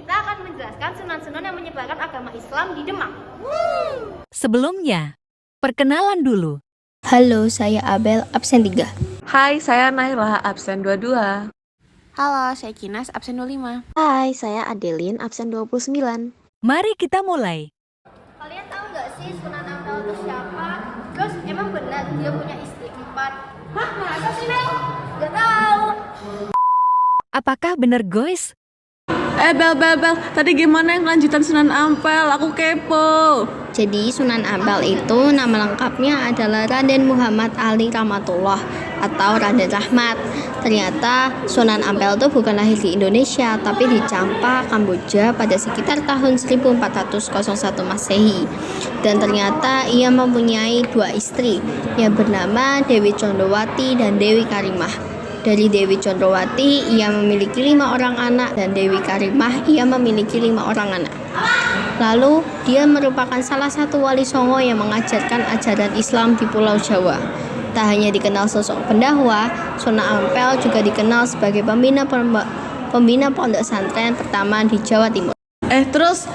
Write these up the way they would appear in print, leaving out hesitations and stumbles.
kita akan menjelaskan sunan-sunan yang menyebarkan agama Islam di Demak. Sebelumnya, perkenalan dulu. Halo, saya Abel, absen 3. Hai, saya Naila, absen 22. Halo, saya Kinas, absen 25. Hai, saya Adeline, absen 29. Mari kita mulai. Kalian tahu nggak sih Sunan Ampel itu siapa? Terus emang benar dia punya istri 4? Hah, masa sih, Nel? Nggak tahu. Apakah benar guys? Bel, tadi gimana yang lanjutan Sunan Ampel? Aku kepo. Jadi Sunan Ampel itu nama lengkapnya adalah Raden Muhammad Ali Rahmatullah atau Raden Rahmat. Ternyata Sunan Ampel itu bukan lahir di Indonesia, tapi di Champa, Kamboja pada sekitar tahun 1401 Masehi. Dan ternyata ia mempunyai 2 istri yang bernama Dewi Condrowati dan Dewi Karimah. Dari Dewi Condrowati ia memiliki 5 orang anak dan Dewi Karimah ia memiliki 5 orang anak. Lalu dia merupakan salah satu wali songo yang mengajarkan ajaran Islam di Pulau Jawa. Tak hanya dikenal sosok pendakwah, Sunan Ampel juga dikenal sebagai pembina pondok pesantren pertama di Jawa Timur. Terus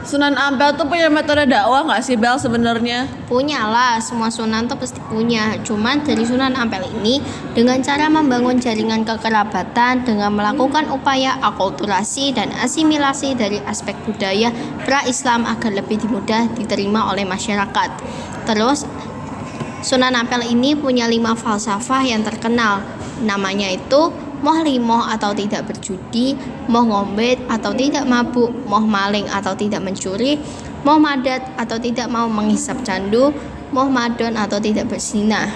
Sunan Ampel tuh punya metode dakwah nggak sih, Bel, sebenarnya? Punyalah, semua sunan tuh pasti punya. Cuman dari Sunan Ampel ini dengan cara membangun jaringan kekerabatan dengan melakukan upaya akulturasi dan asimilasi dari aspek budaya pra-Islam agar lebih mudah diterima oleh masyarakat. Terus Sunan Ampel ini punya 5 falsafah yang terkenal. Namanya itu moh limoh atau tidak berjudi, moh ngombet atau tidak mabuk, moh maling atau tidak mencuri, moh madat atau tidak mau menghisap candu, moh madon atau tidak berzinah.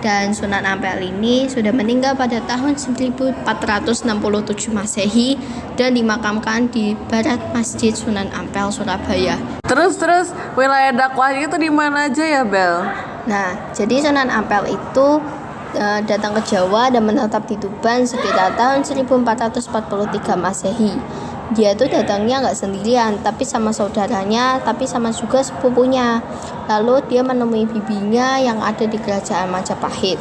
Dan Sunan Ampel ini sudah meninggal pada tahun 1467 Masehi dan dimakamkan di barat Masjid Sunan Ampel, Surabaya. Terus wilayah dakwahnya itu di mana aja ya, Bel? Nah, jadi Sunan Ampel itu datang ke Jawa dan menetap di Tuban sekitar tahun 1443 Masehi. Dia tuh datangnya nggak sendirian, tapi sama saudaranya, tapi sama juga sepupunya. Lalu dia menemui bibinya yang ada di kerajaan Majapahit.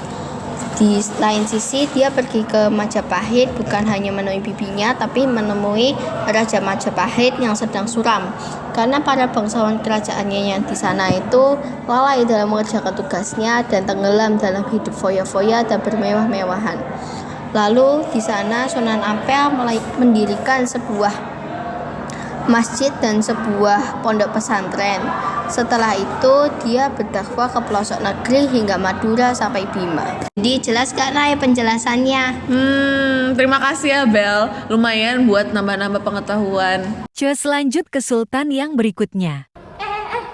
Di lain sisi dia pergi ke Majapahit bukan hanya menemui bibinya, tapi menemui Raja Majapahit yang sedang suram. Karena para bangsawan kerajaannya yang di sana itu lalai dalam mengerjakan tugasnya dan tenggelam dalam hidup foya-foya dan bermewah-mewahan. Lalu di sana Sunan Ampel mendirikan sebuah masjid dan sebuah pondok pesantren. Setelah itu dia berdakwah ke pelosok negeri hingga Madura sampai Bima. Jadi jelas gak Ray penjelasannya? Terima kasih ya, Bel. Lumayan buat nambah-nambah pengetahuan. Cus lanjut ke sultan yang berikutnya.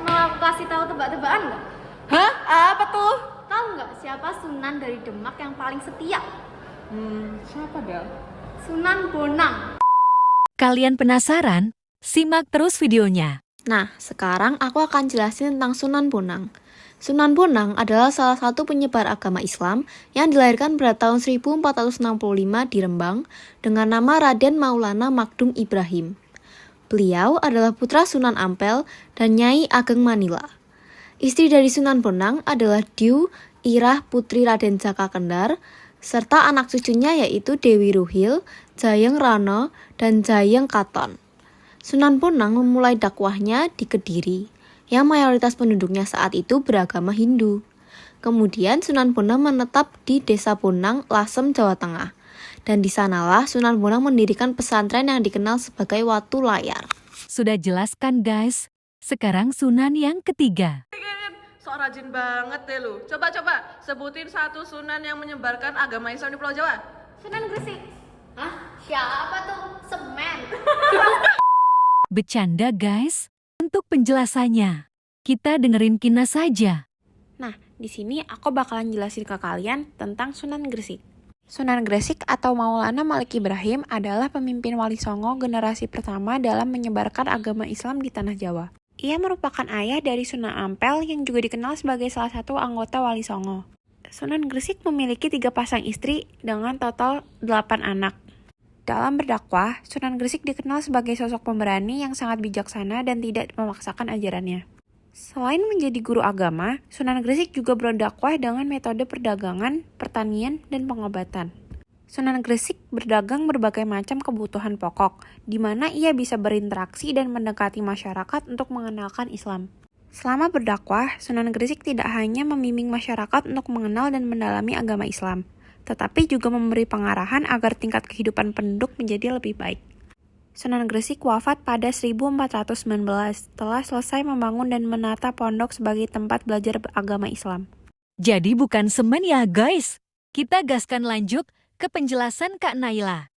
Mau aku kasih tahu tebak-tebakan nggak? Hah? Apa tuh? Tahu nggak siapa Sunan dari Demak yang paling setia? Siapa, Bel? Sunan Bonang. Kalian penasaran? Simak terus videonya. Nah, sekarang aku akan jelasin tentang Sunan Bonang. Sunan Bonang adalah salah satu penyebar agama Islam yang dilahirkan pada tahun 1465 di Rembang dengan nama Raden Maulana Magdum Ibrahim. Beliau adalah putra Sunan Ampel dan Nyai Ageng Manila. Istri dari Sunan Bonang adalah Diu Irah Putri Raden Jaka Kendar, serta anak cucunya yaitu Dewi Ruhil, Jayeng Rano, dan Jayeng Katon. Sunan Bonang memulai dakwahnya di Kediri, yang mayoritas penduduknya saat itu beragama Hindu. Kemudian Sunan Bonang menetap di Desa Bonang, Lasem, Jawa Tengah. Dan di sanalah Sunan Bonang mendirikan pesantren yang dikenal sebagai Watu Layar. Sudah jelaskan guys. Sekarang sunan yang ketiga. Sok rajin banget deh lu. Coba sebutin satu sunan yang menyebarkan agama Islam di Pulau Jawa. Sunan Gresik. Hah? Siapa tuh? Semen. Bercanda guys. Untuk penjelasannya, kita dengerin Kinas saja. Nah, di sini aku bakalan jelasin ke kalian tentang Sunan Gresik. Sunan Gresik atau Maulana Malik Ibrahim adalah pemimpin Wali Songo generasi pertama dalam menyebarkan agama Islam di Tanah Jawa. Ia merupakan ayah dari Sunan Ampel yang juga dikenal sebagai salah satu anggota Wali Songo. Sunan Gresik memiliki 3 pasang istri dengan total 8 anak. Dalam berdakwah, Sunan Gresik dikenal sebagai sosok pemberani yang sangat bijaksana dan tidak memaksakan ajarannya. Selain menjadi guru agama, Sunan Gresik juga berdakwah dengan metode perdagangan, pertanian, dan pengobatan. Sunan Gresik berdagang berbagai macam kebutuhan pokok, di mana ia bisa berinteraksi dan mendekati masyarakat untuk mengenalkan Islam. Selama berdakwah, Sunan Gresik tidak hanya membimbing masyarakat untuk mengenal dan mendalami agama Islam, tetapi juga memberi pengarahan agar tingkat kehidupan penduduk menjadi lebih baik. Sunan Gresik wafat pada 1419 setelah selesai membangun dan menata pondok sebagai tempat belajar agama Islam. Jadi bukan semen ya guys. Kita gaskan lanjut ke penjelasan Kak Naila.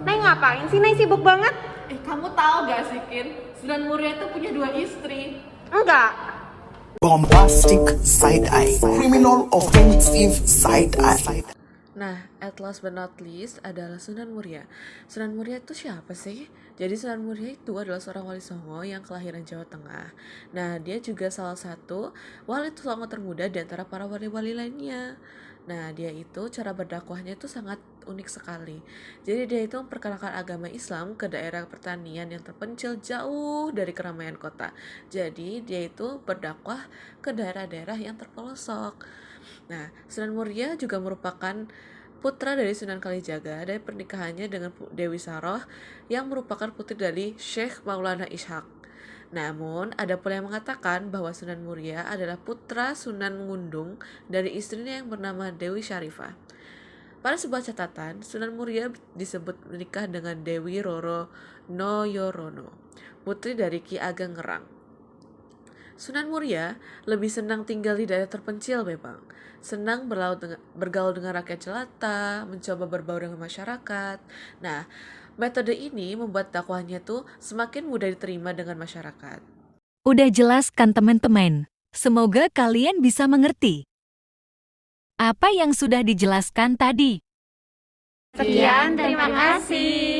Nay ngapain sih? Nay sibuk banget? Kamu tahu gak sih, Kin? Sunan Muria itu punya 2 istri. Enggak. Bombastic side eye, criminal offensive side eye. Nah, at last but not least adalah Sunan Muria. Sunan Muria itu siapa sih? Jadi Sunan Muria itu adalah seorang wali songo yang kelahiran Jawa Tengah. Nah, dia juga salah satu wali songo termuda di antara para wali-wali lainnya. Nah, dia itu cara berdakwahnya itu sangat unik sekali. Jadi dia itu memperkenalkan agama Islam ke daerah pertanian yang terpencil jauh dari keramaian kota. Jadi dia itu berdakwah ke daerah-daerah yang terpelosok. Nah, Sunan Muria juga merupakan putra dari Sunan Kalijaga dari pernikahannya dengan Dewi Saroh yang merupakan putri dari Syekh Maulana Ishaq. Namun, ada pula yang mengatakan bahwa Sunan Muria adalah putra Sunan Ngundung dari istrinya yang bernama Dewi Syarifah. Pada sebuah catatan, Sunan Muria disebut menikah dengan Dewi Roro Noyorono, putri dari Ki Ageng Ngerang. Sunan Muria lebih senang tinggal di daerah terpencil memang. Senang bergaul dengan rakyat jelata, mencoba berbaur dengan masyarakat. Nah, metode ini membuat dakwahnya tuh semakin mudah diterima dengan masyarakat. Udah jelas kan teman-teman? Semoga kalian bisa mengerti apa yang sudah dijelaskan tadi. Sekian, terima kasih.